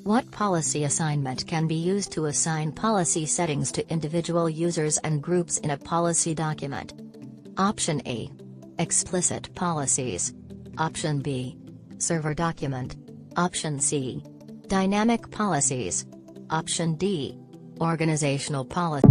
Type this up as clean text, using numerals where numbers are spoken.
What policy assignment can be used to assign policy settings to individual users and groups in a policy document? Option A. Explicit policies. Option B. Server document. Option C. Dynamic policies. Option D. Organizational policy.